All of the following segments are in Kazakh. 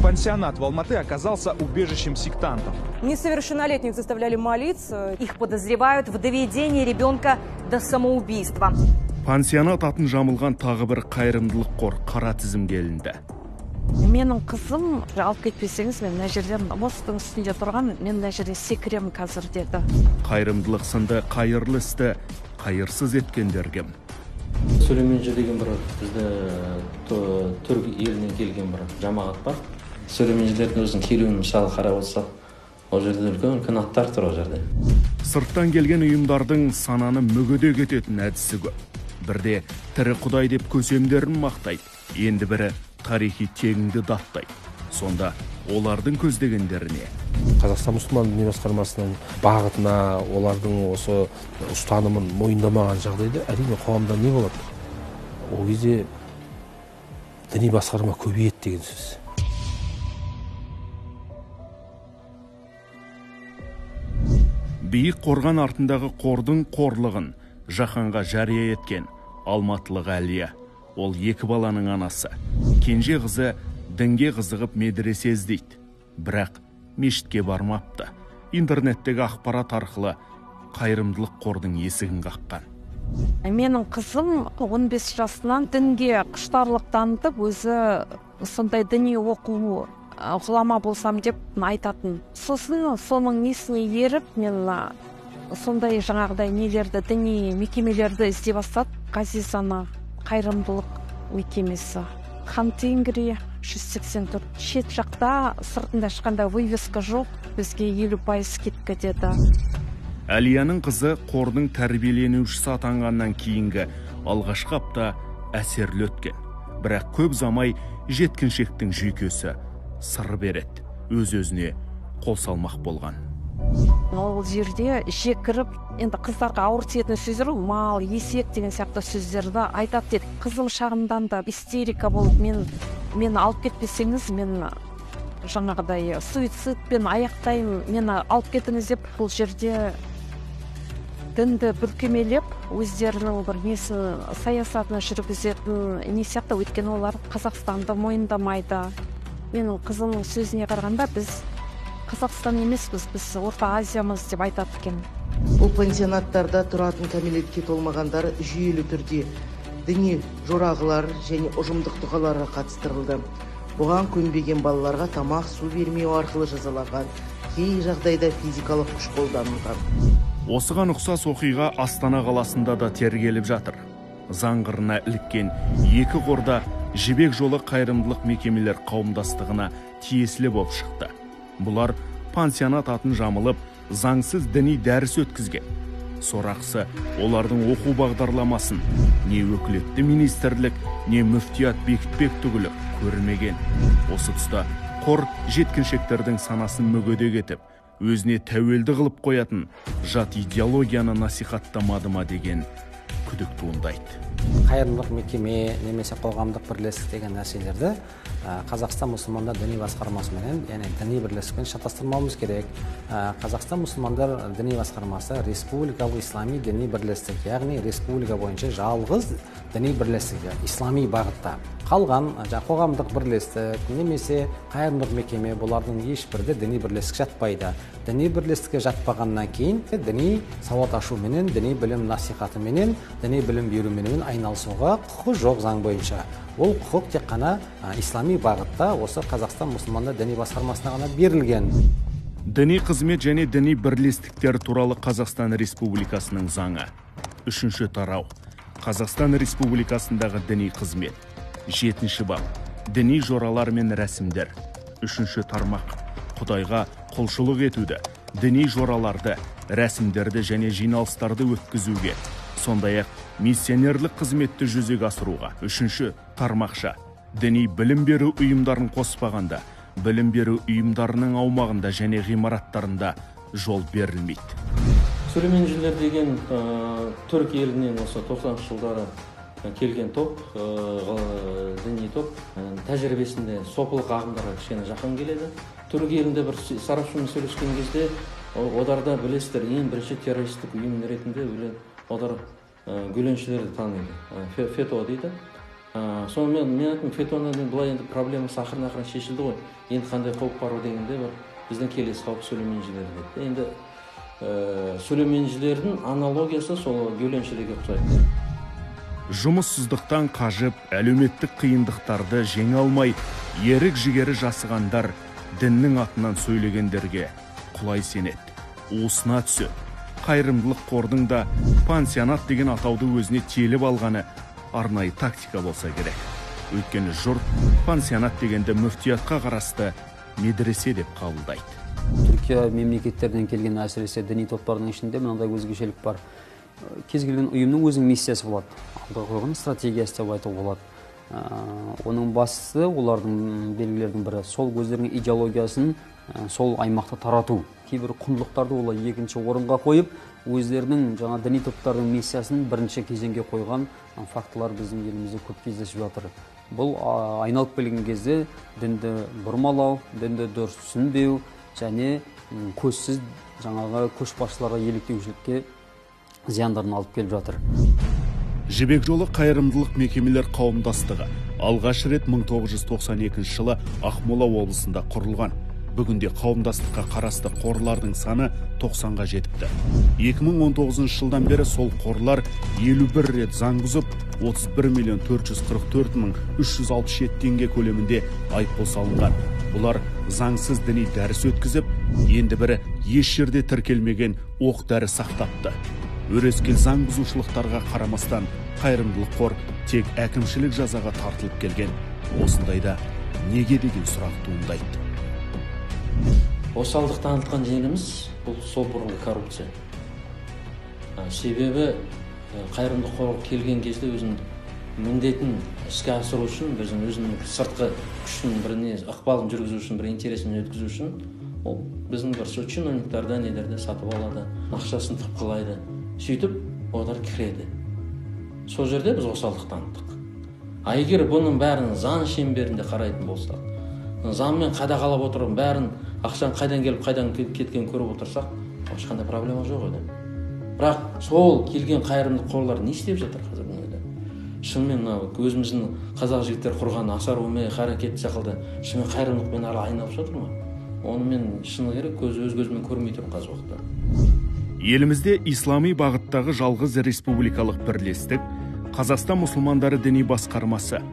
Пансионат в Алматы оказался убежищем сектантов. Несовершеннолетних заставляли молиться. Их подозревают в доведении ребенка до самоубийства. Пансионат атын жамылған тағы бір қайырымдылық қор қара тізімге ілінді. Менің қызым, алып кетпесеңіз, мен мына жерден мостың үстінде тұрған, мен мына жерде секірем қазір деді. Қайырымдылық сынды қайырлы істі қайырсыз еткендерге. Сүлейменші деген бір бізді түрік елінен келген бір жамағат бар. Сүлейменшілердің өзінің келуін мысалы қарап отырсақ, ол жерде үлкен аттар тұр ол жерде. Сырттан келген ұйымдардың сананы мүгедек ететін әдісі көп. Бірде тірі құдай деп көсемдерін мақтайды, енді бірі тарихи тегіңді даттайды. Сонда олардың көздегендеріне. Қазақстан мұсылман діни басқармасының бағытына, олардың осы ұстанымын мойындамаған жағдайда әрине қоғамда не болады? Ол кезде діни басқарма көбейеді деген сөз. Биік қорған артындағы қордың қорлығын жаһанға жария еткен алматылық Әлия. Ол екі баланың анасы. Кенже қызы дінге қызығып медресе іздейді. Бірақ мешітке бармапты. Интернеттегі ақпарат арқылы қайырымдылық қордың есігін қаққан. Менің қызым 15 жасынан дінге құштарлық танытып, өзі сондай діни оқу ғұлама болсам деп айтатын. Сосын соның несіне еріп, мен сондай жаңағыдай нелерді, діни мекемелерді іздей бастады. Ғазизана қайырымдылық мекемесі. Хантингри 184. Шет жақта сыртында ешқандай вывеска жоқ, бізге 50% кеткі деді. Әлияның қызы қордың тәрбиеленушісі атанғаннан кейінгі алғашқы апта әсерлі өткен. Бірақ көп замай жеткіншектің жүйкесі сыр береді, өз-өзіне қол салмақ болған. Ол жерде жекіріп, енді қыздарға ауыр тиетін сөздер, мал, есек деген сияқты сөздерді айтады деді. Қызым шағымдан да истерика болып, мені алып кетпесеңіз, мен жаңағыдай суицидпен аяқтаймын, мені алып кетіңіз деп, бұл жерде дінді бүркемелеп, өздерінің бір несін саясатына жүргізетін не сияқты, өйткені олар Қазақстанды мойындамайды. Менің қызымның сөзіне қарағанда біз Қазақстан емеспіз, біз Орта Азиямыз деп айтады екен. Бұл пансионаттарда тұратын кәмелетке толмағандар жүйелі түрде діни жорағылар және ұжымдық дұғаларға қатыстырылды. Бұған көнбеген балаларға тамақ, су бермеу арқылы жазалаған, кей жағдайда физикалық күш қолданылған. Осыған ұқсас оқиға Астана қаласында да тергеліп жатыр. Заңғырына іліккен екі қорда Жібек жолы қайырымдылық мекемелер қауымдастығына тиесілі болып шықты. Бұлар пансионат атын жамылып, заңсыз діни дәріс өткізген. Сорақсы, олардың оқу бағдарламасын не өкілетті министрлік, не мүфтият бекітпек түгілі көрмеген. Осы тұста қор жеткіншектердің санасын мүгедек етіп, өзіне тәуелді қылып қоятын жат идеологияны насихаттамады ма деген күдік туындайды. Қайырымдылық мекеме немесе қоғамдық бірлестік деген нәрселерді Қазақстан мұсылмандар діни басқармасымен, яғни діни бірлестікпен шатастырмауымыз керек. Қазақстан мұсылмандар діни басқармасы республикалық ислами діни бірлестік, яғни республика бойынша жалғыз діни бірлестік, ислами бағытта. Қалған қоғамдық бірлестік немесе қайырымдылық мекеме, бұлардың ешбірде діни бірлестік жатпайды. Діни бірлестікке жатпағаннан кейін діни сауат ашуменен, діни білім насихатыменен, діни білім беруменен айналысуға құқы жоқ заң бойынша. Ол құқық тек қана ислами бағытта осы Қазақстан мұсылмандар діни басқармасына ғана берілген. Діни қызмет және діни бірлестіктер туралы Қазақстан Республикасының заңы. 3-ші тарау. Қазақстан Республикасындағы діни қызмет. 7-ші бап. Діни жоралар мен рәсімдер. 3-ші тармақ. Құдайға құлшылық етуді, діни жораларды, рәсімдерді және жиналыстарды өткізуге, сондай-ақ миссионерлік қызметті жүзеге асыруға. 3-ші тармақша. Діни білім беру ұйымдарын қоспағанда, білім беру ұйымдарының аумағында және ғимараттарында жол берілмейді. Сүлейменшілер деген түрік елінен осы 90 жылдары келген топ, діни топ, тәжірибесінде сопылық ағымдарға кішкене жақын келеді. Түрік елінде бір сарапшымен сөйлескен кезде, оларда білесіздер, ең бірінші террористік ұйым ретінде олар гүленшілерді таниды. Фето дейді. Сонымен мен айттым, фетонаның былай енді проблемасы ақырын шешілді ғой. Енді қандай қауіп бар дегенде бір біздің келесі қауіп сөйлеменшілер деді. Енді сөйлеменшілердің аналогиясы сол геоленшілерге ұқсайды. Жұмыссыздықтан қажып, әлеуметтік қиындықтарды жеңе алмай, ерік жігері жасығандар діннің атынан сөйлегендерге құлай сенеді. Уысына түседі. Қайырымдылық қордың да пансионат деген атауды өзіне теліп алғаны арнайы тактика болса керек. Өйткені жұрт пансионат дегенде мүфтиятқа қарасты медресе деп қабылдайды. Түркия мемлекеттерден келген әсіресе діни топтардың ішінде мынандай өзгешелік бар. Кез келген ұйымның өзінің миссиясы болады. Алдыға қойған стратегиясы деп айтуға болады. Оның бастысы олардың белгілердің бірі сол өздерінің идеологиясын сол аймақта тарату. Кейбір құндылықтарды олар екінші орынға қойып, өздерінің жаңа діни топтардың миссиясын бірінші кезеңге қойған фактылар біздің елімізде көп кездесіп жатыр. Бұл айналып келген кезде дінді бұрмалау, дінді дұрыс түсінбеу және көзсіз жаңағы көшбасшыларға еліктеушілікке зияндарын алып келіп жатыр. Жібек жолы қайырымдылық мекемелер қауымдастығы алғаш рет 1992 жылы Ақмола облысында құрылған. Бүгінде қауымдастыққа қарасты қорлардың саны 90-ға жетіпті. 2019 жылдан бері сол қорлар 51 рет заң бұзып, 31.444.367 теңге көлемінде айыппұл салынған. Бұлар заңсыз діни дәріс өткізіп, енді бірі еш жерде тіркелмеген оқ дәрі сақтапты. Өрескел заң бұзушылықтарға қарамастан қайырымдылық қор тек әкімшілік жазаға тартылып келген. Осындайда неге деген сұрақ туындайды. Осалдық танытқан жеріміз бұл сол бұрынғы коррупция. Себебі қайырымдылық қор келген кезде өзінің міндетін іске асыру үшін, біздің өзінің сыртқы күшін біріне ықпалын жүргізу үшін, бір интересін өткізу үшін, ол біздің бір чиновниктарда нелерді сатып алады, ақшасын тықпылайды. Сөйтіп, олар кіреді. Сол жерде біз осалдық таныттық. Егер бұның бәрін заң шеңберінде қарайтын болсақ, заңмен қадағалап отырып, бәрін ақшаның қайдан келіп, қайдан кеткенін көріп отырсақ, ешқандай проблема жоқ еді. Бірақ сол келген қайырымдылық қорлар не істеп жатыр қазірдің өзінде? Шынымен өзіміздің қазақ жігіттер құрған асар өмір қарекет секілді шынымен қайырымдылықпен айналып жатыр ма? Оны мен шыны керек өз көзіммен көрмей тұрмын қазір уақытта. Елімізде ислами бағыттағы жалғыз республикалық бірлестік Қазақстан мұсылмандары діни басқармасы.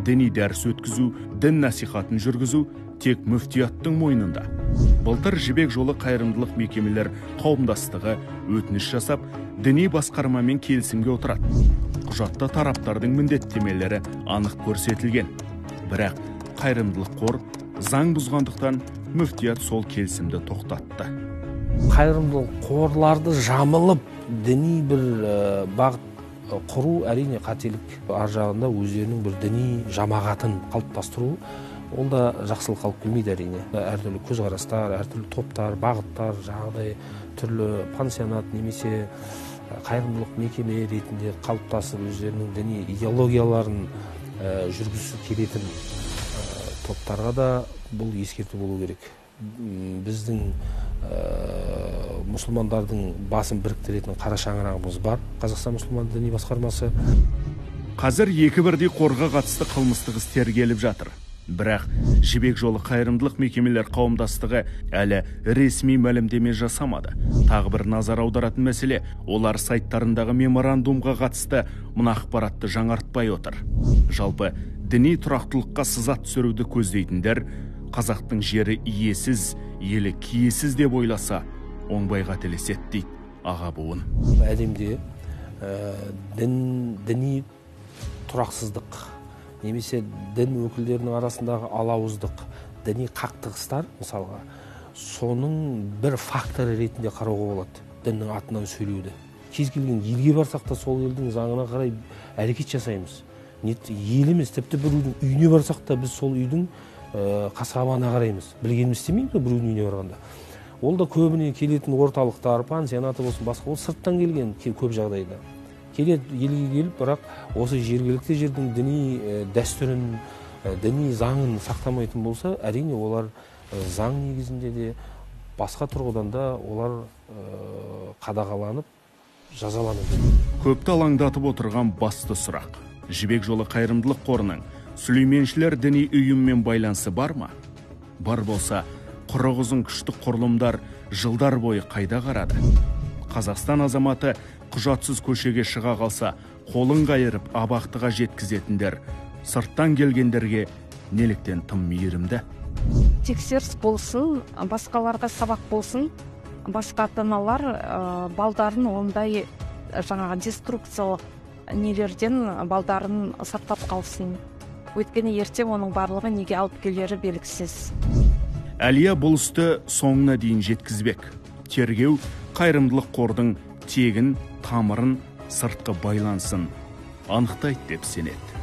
Діни дәріс өткізу, дін насихатын жүргізу тек мүфтияттың мойнында. Былтыр Жібек жолы қайырымдылық мекемелер қауымдастығы өтініш жасап, діни басқармамен келісімге отырады. Құжатта тараптардың міндеттемелері анық көрсетілген. Бірақ қайырымдылық қор заң бұзғандықтан мүфтият сол келісімді тоқтатты. Қайырымдылық қорларды жамылып діни бір бағыт құру әрине қателік. Ар жағында өздерінің бір діни жамағатын қалыптастыру, ол да жақсылық алып келмейді әрине. Әртүрлі көзқарастар, әртүрлі топтар, бағыттар, жағдай, түрлі пансионат немесе қайырымдылық мекеме ретінде қалыптасып өздерінің діни идеологияларын жүргізу келетін топтарға да бұл ескерту болу керек. Біздің мұсылмандардың басын біріктіретін қара шаңырағымыз бар, Қазақстан мұсылман діни басқармасы. Қазір екі бірдей қорға қатысты қылмыстық іс тергеліп жатыр. Бірақ Жібек жолы қайырымдылық мекемелер қауымдастығы әлі ресми мәлімдеме жасамады. Тағы бір назар аударатын мәселе, олар сайттарындағы меморандумға қатысты мына ақпаратты жаңартпай отыр. Жалпы діни тұрақтылыққа сызат түсіруді көздейтіндер қазақтың жері иесіз, елі киесіз деп ойласа, оңбай қателеседі дейді аға буын. Әлемде діни тұрақсыздық немесе дін өкілдерінің арасындағы алауыздық, діни қақтығыстар мысалға, соның бір факторы ретінде қарауға болады діннің атынан сөйлеуді. Кез келген елге барсақ та сол елдің заңына қарай әрекет жасаймыз. Ел емес, тіпті бір үйіне барсақ та біз сол үйдің қасабана қараймыз. Білгеніміз істемейміз біреудің үйіне барғанда. Ол да көбіне келетін орталықтар, пансионаты болсын, басқа, ол сырттан келген көп жағдайда. Келеді, елге келіп, бірақ осы жергілікті жердің діни дәстүрін, діни заңын сақтамайтын болса, әрине олар заң негізінде де басқа тұрғыдан да олар қадағаланып, жазаланып. Көпті алаңдатып отырған басты сұрақ. Жібек жолы қайырымдылық қорының Сүлейменшілер діни ұйыммен байланысы бар ма? Бар болса, құрық ұзын күштік құрылымдар жылдар бойы қайда қарады? Қазақстан азаматы құжатсыз көшеге шыға қалса, қолын қайырып абақтыға жеткізетіндер сырттан келгендерге неліктен тым мейірімді? Тексеріс болсын, басқаларға сабақ болсын, басқа ата-аналар балдарын ондай жаңағы деструкциялық нелерден балдарын сақтап қалсын. Өйткені ертең оның барлығы неге алып келері белгісіз. Әлия бұл істі соңына дейін жеткізбек. Тергеу қайырымдылық қордың тегін, тамырын, сыртқы байлансын анықтайды деп сенеді.